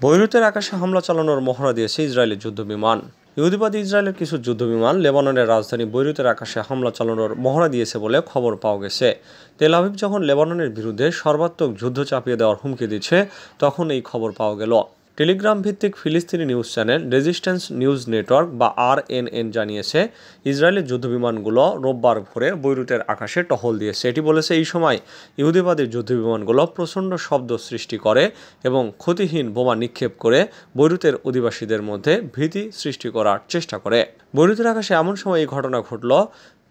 বৈরুতের আকাশে হামলা চালানোর মহড়া দিয়েছে ইসরায়েলের যুদ্ধবিমান। ইহুদিবাদী ইসরায়েলের কিছু যুদ্ধবিমান লেবাননের রাজধানী বৈরুতের আকাশে হামলা চালানোর মহড়া দিয়েছে বলে খবর পাওয়া গেছে। তেল আবিব যখন লেবাননের বিরুদ্ধে সর্বাত্মক যুদ্ধ চাপিয়ে দেওয়ার হুমকি দিচ্ছে, তখন এই খবর পাওয়া গেল। টেলিগ্রাম ভিত্তিক ফিলিস্তিনি news channel resistance news network বা RNN জানিয়েছে, ইসরায়েলের যুদ্ধবিমানগুলো রোববার ভোরে বৈরুতের আকাশে টহল দিয়েছে। এটি বলেছে, এই সময় ইহুদিবাদী যুদ্ধবিমানগুলো প্রচণ্ড শব্দ সৃষ্টি করে এবং ক্ষতিহীন বোমা নিক্ষেপ করে বৈরুতের অধিবাসীদের মধ্যে ভীতি সৃষ্টি করার চেষ্টা করে। বৈরুতের আকাশে এমন সময় এই ঘটনা ঘটল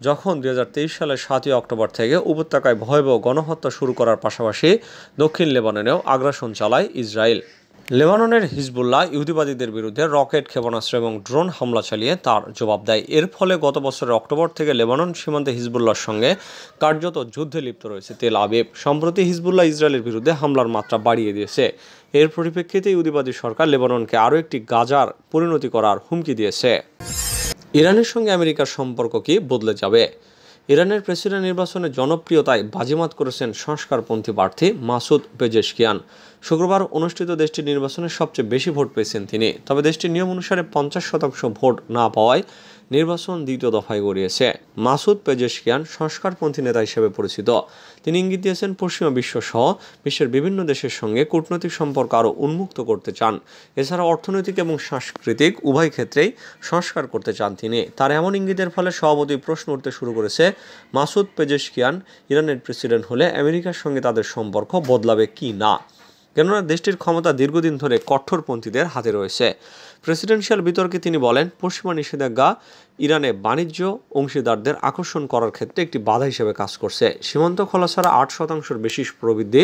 যখন 2023 সালের 7 অক্টোবর থেকে উপত্যকায় ভয়াবহ গণহত্যা শুরু করার পাশাপাশি দক্ষিণ লেবাননেও আগ্রাসন চালায় ইসরায়েল। লেবাননের হিজবুল্লাহ ইহুদিবাদীদের বিরুদ্ধে রকেট, ক্ষেপণাস্ত্র এবং ড্রোন হামলা চালিয়ে তার জবাব দেয়। এর ফলে গত বছরের অক্টোবর থেকে লেবানন সীমান্তে হিজবুল্লাহর সঙ্গে কার্যত যুদ্ধে লিপ্ত রয়েছে তেল আবিব। সম্প্রতি হিজবুল্লাহ ইসরায়েলের বিরুদ্ধে হামলার মাত্রা বাড়িয়ে দিয়েছে। এর পরিপ্রেক্ষিতে ইহুদিবাদী সরকার লেবাননকে আরও একটি গাজার পরিণতি করার হুমকি দিয়েছে। ইরানের সঙ্গে আমেরিকার সম্পর্ক কি বদলে যাবে? ইরানের প্রেসিডেন্ট নির্বাচনে জনপ্রিয়তায় বাজিমাত করেছেন সংস্কারপন্থী প্রার্থী মাসুদ পেজেশকিয়ান। শুক্রবার অনুষ্ঠিত দেশটির নির্বাচনে সবচেয়ে বেশি ভোট পেয়েছেন তিনি। তবে দেশটির নিয়ম অনুসারে 50% ভোট না পাওয়ায় নির্বাচন দ্বিতীয় দফায় গড়িয়েছে। মাসুদ পেজেশকিয়ান সংস্কারপন্থী নেতা হিসেবে পরিচিত। তিনি ইঙ্গিত দিয়েছেন, পশ্চিমা বিশ্ব সহ বিশ্বের বিভিন্ন দেশের সঙ্গে কূটনৈতিক সম্পর্ক আরও উন্মুক্ত করতে চান। এছাড়া অর্থনৈতিক এবং সাংস্কৃতিক উভয় ক্ষেত্রেই সংস্কার করতে চান তিনি। তার এমন ইঙ্গিতের ফলে স্বভাবতই প্রশ্ন উঠতে শুরু করেছে, মাসুদ পেজেশকিয়ান ইরানের প্রেসিডেন্ট হলে আমেরিকার সঙ্গে তাদের সম্পর্ক বদলাবে কি না। কেননা দেশটির ক্ষমতা দীর্ঘদিন ধরে কট্টরপন্থীদের হাতে রয়েছে। প্রেসিডেন্সিয়াল বিতর্কে তিনি বলেন, পশ্চিমা নিষেধাজ্ঞা ইরানে বাণিজ্য অংশীদারদের আকর্ষণ করার ক্ষেত্রে একটি বাধা হিসেবে কাজ করছে। সীমান্ত খোলা ছাড়া 8% বেশি প্রবৃদ্ধি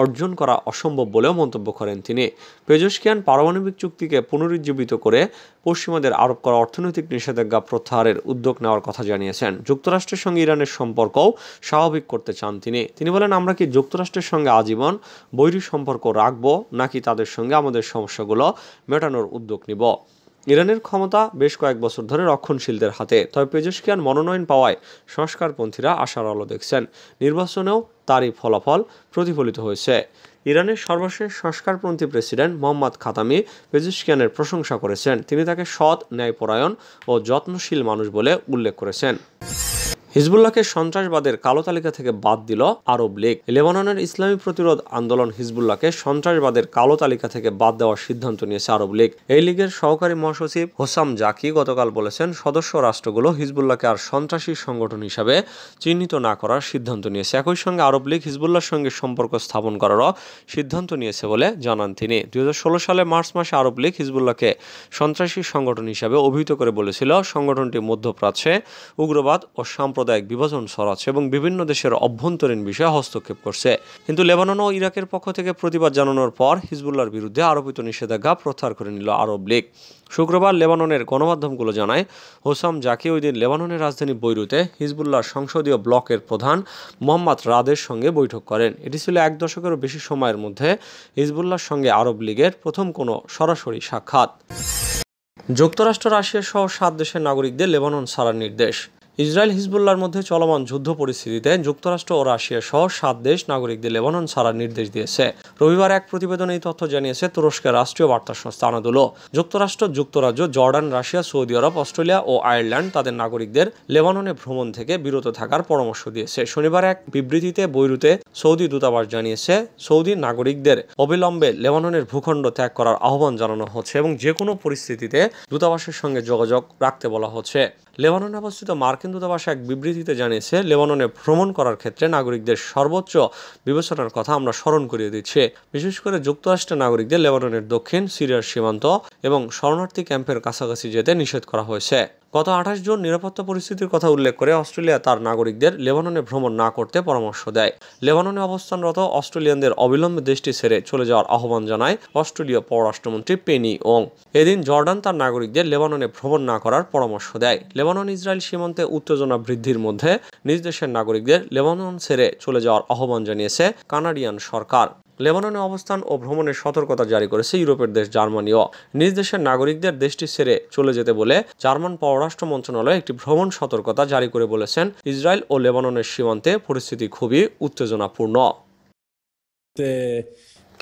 অর্জন করা অসম্ভব বলেও মন্তব্য করেন তিনি। পেজেশকিয়ান পারমাণবিক চুক্তিকে পুনরুজ্জীবিত করে পশ্চিমাদের আরোপ করা অর্থনৈতিক নিষেধাজ্ঞা প্রত্যাহারের উদ্যোগ নেওয়ার কথা জানিয়েছেন। যুক্তরাষ্ট্রের সঙ্গে ইরানের সম্পর্কও স্বাভাবিক করতে চান তিনি বলেন, আমরা কি যুক্তরাষ্ট্রের সঙ্গে আজীবন বৈরী সম্পর্ক রাখবো, নাকি তাদের সঙ্গে আমাদের সমস্যাগুলো মেটানোর উদ্যোগ নিব? ইরানের ক্ষমতা বেশ কয়েক বছর ধরে রক্ষণশীলদের হাতে। তবে পেজেশকিয়ান মনোনয়ন পাওয়ায় সংস্কারপন্থীরা আশার আলো দেখছেন। নির্বাচনেও তারই ফলাফল প্রতিফলিত হয়েছে। ইরানের সর্বশেষ সংস্কারপন্থী প্রেসিডেন্ট মোহাম্মদ খাতামি পেজেশকিয়ানের প্রশংসা করেছেন। তিনি তাকে সৎ, ন্যায়পরায়ণ ও যত্নশীল মানুষ বলে উল্লেখ করেছেন। হিজবুল্লাহকে সন্ত্রাসবাদের কালো তালিকা থেকে বাদ দিল আরব লীগ। লেবাননের ইসলামী প্রতিরোধ আন্দোলন হিজবুল্লাহকে সন্ত্রাসবাদের কালো তালিকা থেকে বাদ দেওয়ার সিদ্ধান্ত নিয়েছে আরব লীগ। এই লীগের সহকারী মহাসচিব হোসাম জাকি গতকাল বলেছেন, সদস্য রাষ্ট্রগুলো হিজবুল্লাহকে আর সন্ত্রাসী সংগঠন হিসাবে চিহ্নিত না করার সিদ্ধান্ত নিয়েছে। একই সঙ্গে আরব লীগ হিজবুল্লাহর সঙ্গে সম্পর্ক স্থাপন করারও সিদ্ধান্ত নিয়েছে বলে জানান তিনি। 2016 সালে মার্চ মাসে আরব লীগ হিজবুল্লাহকে সন্ত্রাসী সংগঠন হিসাবে অভিহিত করে বলেছিল, সংগঠনটি মধ্যপ্রাচ্যে উগ্রবাদ ও সাম্প্রদায়িক বিভাজন ছড়াচ্ছে এবং বিভিন্ন দেশের অভ্যন্তরীণ বিষয়ে হস্তক্ষেপ করছে। কিন্তু লেবানন ও ইরাকের পক্ষ থেকে প্রতিবাদ জানানোর পর হিজবুল্লাহর বিরুদ্ধে আরোপিত নিষেধাজ্ঞা প্রত্যাহার করে নিল আরব লীগ। শুক্রবার লেবাননের গণমাধ্যমগুলো জানায়, হোসাম জাকি ওই দিন লেবাননের রাজধানী বৈরুতে হিজবুল্লাহর সংসদীয় ব্লকের প্রধান মোহাম্মদ রাদের সঙ্গে বৈঠক করেন। এটি ছিল 1 দশকেরও বেশি সময়ের মধ্যে হিজবুল্লাহর সঙ্গে আরব লীগের প্রথম কোনো সরাসরি সাক্ষাৎ। যুক্তরাষ্ট্র, রাশিয়া সহ 7 দেশের নাগরিকদের লেবানন ছাড়ার নির্দেশ। ইসরায়েল হিজবুল্লাহর মধ্যে চলমান যুদ্ধ পরিস্থিতিতে যুক্তরাষ্ট্র ও রাশিয়া সহ 7 দেশ নাগরিকদের লেবানন ছাড়ার নির্দেশ দিয়েছে। রবিবার এক প্রতিবেদনে এই তথ্য জানিয়েছে তুরস্কের রাষ্ট্রীয় বার্তা সংস্থা আনাদোলো। যুক্তরাষ্ট্র, যুক্তরাজ্য, জর্ডান, রাশিয়া, সৌদি আরব, অস্ট্রেলিয়া ও আয়ারল্যান্ড তাদের নাগরিকদের লেবাননে ভ্রমণ থেকে বিরত থাকার পরামর্শ দিয়েছে। শনিবার এক বিবৃতিতে বৈরুতে সৌদি দূতাবাস জানিয়েছে, সৌদি নাগরিকদের অবিলম্বে লেবাননের ভূখণ্ড ত্যাগ করার আহ্বান জানানো হচ্ছে এবং যে কোনো পরিস্থিতিতে দূতাবাসের সঙ্গে যোগাযোগ রাখতে বলা হচ্ছে। লেবাননে অবস্থিত মার্কিন দূতাবাস এক বিবৃতিতে জানিয়েছে, লেবাননে ভ্রমণ করার ক্ষেত্রে নাগরিকদের সর্বোচ্চ বিবেচনার কথা আমরা স্মরণ করিয়ে দিচ্ছি। বিশেষ করে যুক্তরাষ্ট্রের নাগরিকদের লেবাননের দক্ষিণ সিরিয়ার সীমান্ত এবং শরণার্থী ক্যাম্পের কাছাকাছি যেতে নিষেধ করা হয়েছে। গত 28 জুন নিরাপত্তা পরিস্থিতির কথা উল্লেখ করে অস্ট্রেলিয়া তার নাগরিকদের লেবাননে ভ্রমণ না করতে পরামর্শ দেয়। লেবাননে অবস্থানরত অস্ট্রেলিয়ানদের অবিলম্বে দেশটি ছেড়ে চলে যাওয়ার আহ্বান জানায় অস্ট্রেলীয় পররাষ্ট্রমন্ত্রী পেনি ওং। এদিন জর্ডান তার নাগরিকদের লেবাননে ভ্রমণ না করার পরামর্শ দেয়। লেবানন ইসরায়েল সীমান্তে উত্তেজনা বৃদ্ধির মধ্যে নিজ দেশের নাগরিকদের লেবানন ছেড়ে চলে যাওয়ার আহ্বান জানিয়েছে কানাডিয়ান সরকার। লেবাননে অবস্থান ও ভ্রমণের সতর্কতা জারি করেছে ইউরোপের দেশ জার্মানিও। নিজ দেশের নাগরিকদের দেশটি ছেড়ে চলে যেতে বলে জার্মান পররাষ্ট্র মন্ত্রণালয় একটি ভ্রমণ সতর্কতা জারি করে বলেছেন, ইসরায়েল ও লেবাননের সীমান্তে পরিস্থিতি খুবই উত্তেজনাপূর্ণ।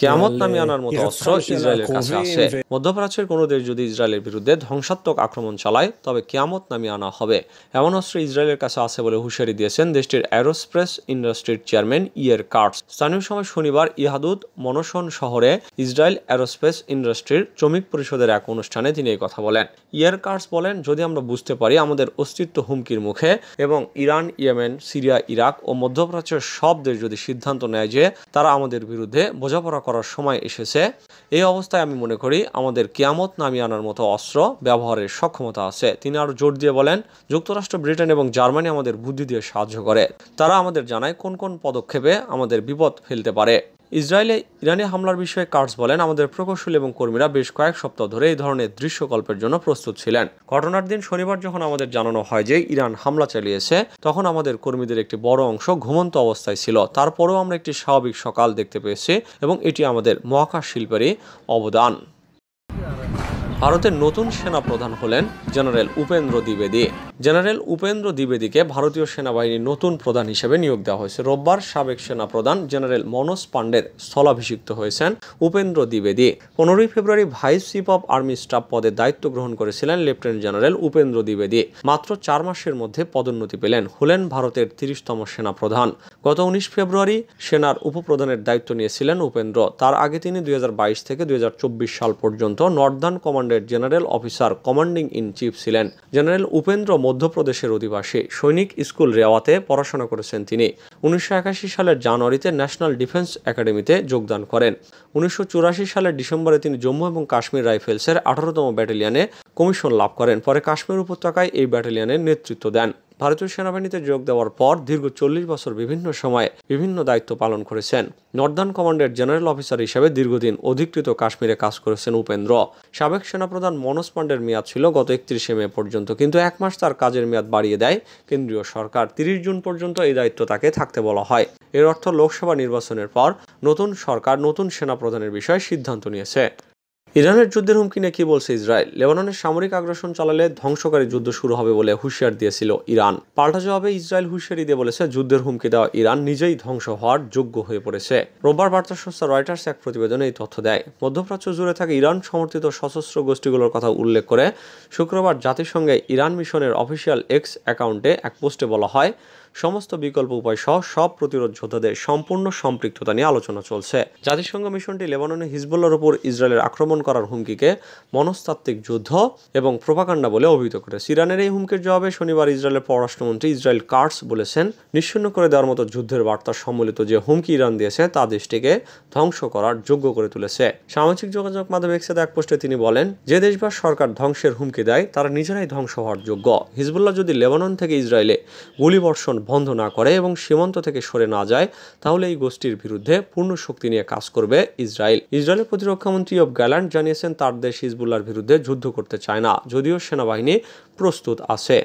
কিয়ামত নামিয়ে আনার মতো অস্ত্র ইসরায়েলের কাছে আছে। মধ্যপ্রাচ্যের কোনো দেশ যদি ইসরায়েলের বিরুদ্ধে ধ্বংসাত্মক আক্রমণ চালায় তবে কিয়ামত নামিয়ে আনা হবে। এমন অস্ত্র ইসরায়েলের কাছে আছে বলে হুঁশিয়ারি দিয়েছেন দেশটির অ্যারোস্পেস ইন্ডাস্ট্রির চেয়ারম্যান ইয়ার কার্টস। স্থানীয় সময় শনিবার ইহাদুদ মনসন শহরে ইসরায়েল অ্যারোস্পেস ইন্ডাস্ট্রির শ্রমিক পরিষদের এক অনুষ্ঠানে তিনি এই কথা বলেন। ইয়ার কার্টস বলেন, যদি আমরা বুঝতে পারি আমাদের অস্তিত্ব হুমকির মুখে এবং ইরান, ইয়েমেন, সিরিয়া, ইরাক ও মধ্যপ্রাচ্যের সব দেশ যদি সিদ্ধান্ত নেয় যে তারা আমাদের বিরুদ্ধে বোঝাপড়া করার সময় এসেছে, এই অবস্থায় আমি মনে করি আমাদের কিয়ামত নামিয়ে আনার মতো অস্ত্র ব্যবহারের সক্ষমতা আছে। তিনি আরো জোর দিয়ে বলেন, যুক্তরাষ্ট্র, ব্রিটেন এবং জার্মানি আমাদের বুদ্ধি দিয়ে সাহায্য করে। তারা আমাদের জানায় কোন কোন পদক্ষেপে আমাদের বিপদ ফেলতে পারে। ইসরায়েলে ইরানি হামলার বিষয়ে কার্টস বলেন, আমাদের প্রকৌশলী এবং কর্মীরা বেশ কয়েক সপ্তাহ ধরে এই ধরনের দৃশ্যকল্পের জন্য প্রস্তুত ছিলেন। ঘটনার দিন শনিবার যখন আমাদের জানানো হয় যে ইরান হামলা চালিয়েছে, তখন আমাদের কর্মীদের একটি বড় অংশ ঘুমন্ত অবস্থায় ছিল। তারপরেও আমরা একটি স্বাভাবিক সকাল দেখতে পেয়েছি এবং এটি আমাদের মহাকাশ শিল্পেরই অবদান। ভারতের নতুন সেনা প্রধান হলেন জেনারেল উপেন্দ্র দ্বিবেদী। জেনারেল উপেন্দ্র দ্বিবেদীকে ভারতীয় সেনাবাহিনীর নতুন প্রধান হিসেবে নিয়োগ দেওয়া হয়েছে। রোববার সাবেক সেনা প্রধান জেনারেল মনোজ পান্ডের স্থলাভিষিক্ত হয়েছেন উপেন্দ্র দ্বিবেদী। 15 February vice chief of army staff পদে দায়িত্ব গ্রহণ করেছিলেন লেফটেন্যান্ট জেনারেল উপেন্দ্র দ্বিবেদী। মাত্র 4 মাসের মধ্যে পদোন্নতি পেলেন, হলেন ভারতের 30তম সেনা প্রধান। গত 19 ফেব্রুয়ারি সেনার উপপ্রধানের দায়িত্ব নিয়েছিলেন উপেন্দ্র। তার আগে তিনি 2022 থেকে 2024 সাল পর্যন্ত নর্দার্ন কমান্ডের general officer commanding in chief ছিলেন। জেনারেল উপেন্দ্র মধ্যপ্রদেশের অধিবাসী। সৈনিক স্কুল রেওয়াতে পড়াশোনা করেছেন তিনি। 1981 সালের জানুয়ারিতে ন্যাশনাল ডিফেন্স একাডেমিতে যোগদান করেন। 1984 সালের ডিসেম্বরে তিনি জম্মু এবং কাশ্মীর রাইফেলসের 18তম ব্যাটালিয়নে কমিশন লাভ করেন। পরে কাশ্মীর উপত্যকায় এই ব্যাটালিয়নের নেতৃত্ব দেন। ভারতীয় সেনাবাহিনীতে যোগ দেওয়ার পর দীর্ঘ 40 বছর বিভিন্ন সময়ে বিভিন্ন দায়িত্ব পালন করেছেন। নর্দার্ন কমান্ডের জেনারেল অফিসার হিসেবে দীর্ঘদিন অধিকৃত কাশ্মীরে কাজ করেছেন উপেন্দ্র। সাবেক সেনাপ্রধান মনোজ পান্ডের মেয়াদ ছিল গত 31 মে পর্যন্ত, কিন্তু 1 মাস তার কাজের মেয়াদ বাড়িয়ে দেয় কেন্দ্রীয় সরকার। 30 জুন পর্যন্ত এই দায়িত্ব তাকে থাকতে বলা হয়। এর অর্থ লোকসভা নির্বাচনের পর নতুন সরকার নতুন সেনাপ্রধানের বিষয়ে সিদ্ধান্ত নিয়েছে। ইরানের যুদ্ধের হুমকি নিয়ে কি বলছে ইসরায়েল? লেবাননের সামরিক আগ্রাসন চালালে ধ্বংসকারী যুদ্ধ শুরু হবে বলে হুঁশিয়ার দিয়েছিল ইরান। পাল্টা জবাবে ইসরায়েল হুঁশিয়ারি দিয়ে বলেছে, যুদ্ধের হুমকি দেওয়া ইরান নিজেই ধ্বংস হওয়ার যোগ্য হয়ে পড়েছে। রোববার বার্তা সংস্থা রয়টার্স এক প্রতিবেদনে এই তথ্য দেয়। মধ্যপ্রাচ্য জুড়ে থাকা ইরান সমর্থিত সশস্ত্র গোষ্ঠীগুলোর কথা উল্লেখ করে শুক্রবার জাতিসংঘে ইরান মিশনের অফিসিয়াল এক্স অ্যাকাউন্টে এক পোস্টে বলা হয়, সমস্ত বিকল্প উপায় সহ সব প্রতিরোধ যোদ্ধাদের সম্পূর্ণ সম্পৃক্ততা নিয়ে আলোচনা চলছে। জাতিসংঘ মিশনটি লেবাননে হিজবুল্লাহর উপর ইসরায়েলের আক্রমণ করার হুমকিকে মনস্তাত্ত্বিক যুদ্ধ এবং প্রোপাগান্ডা বলে অভিহিত করেছে। ইরানের এই হুমকির জবাবে শনিবার ইসরায়েলের পররাষ্ট্রমন্ত্রী ইসরায়েল কার্টস বলেছেন, নিশ্চিহ্ন করে দেওয়ার মতো যুদ্ধের বার্তা সম্বলিত যে হুমকি ইরান দিয়েছে তা দেশটিকে ধ্বংস করার যোগ্য করে তুলেছে। সামাজিক যোগাযোগ মাধ্যম এক্সে এক পোস্টে তিনি বলেন, যে দেশ বা সরকার ধ্বংসের হুমকি দেয় তারা নিজেরাই ধ্বংস হওয়ার যোগ্য। হিজবুল্লাহ যদি লেবানন থেকে ইসরায়েলে গুলিবর্ষণ বন্ধ না করে এবং সীমান্ত থেকে সরে না যায়, তাহলে এই গোষ্ঠীর বিরুদ্ধে পূর্ণ শক্তি নিয়ে কাজ করবে ইসরায়েল। ইসরায়েলের প্রতিরক্ষামন্ত্রী ইয়োভ গ্যালান্ট জানিয়েছেন, তার দেশ হিজবুল্লাহর বিরুদ্ধে যুদ্ধ করতে চায় না, যদিও সেনাবাহিনী প্রস্তুত আছে।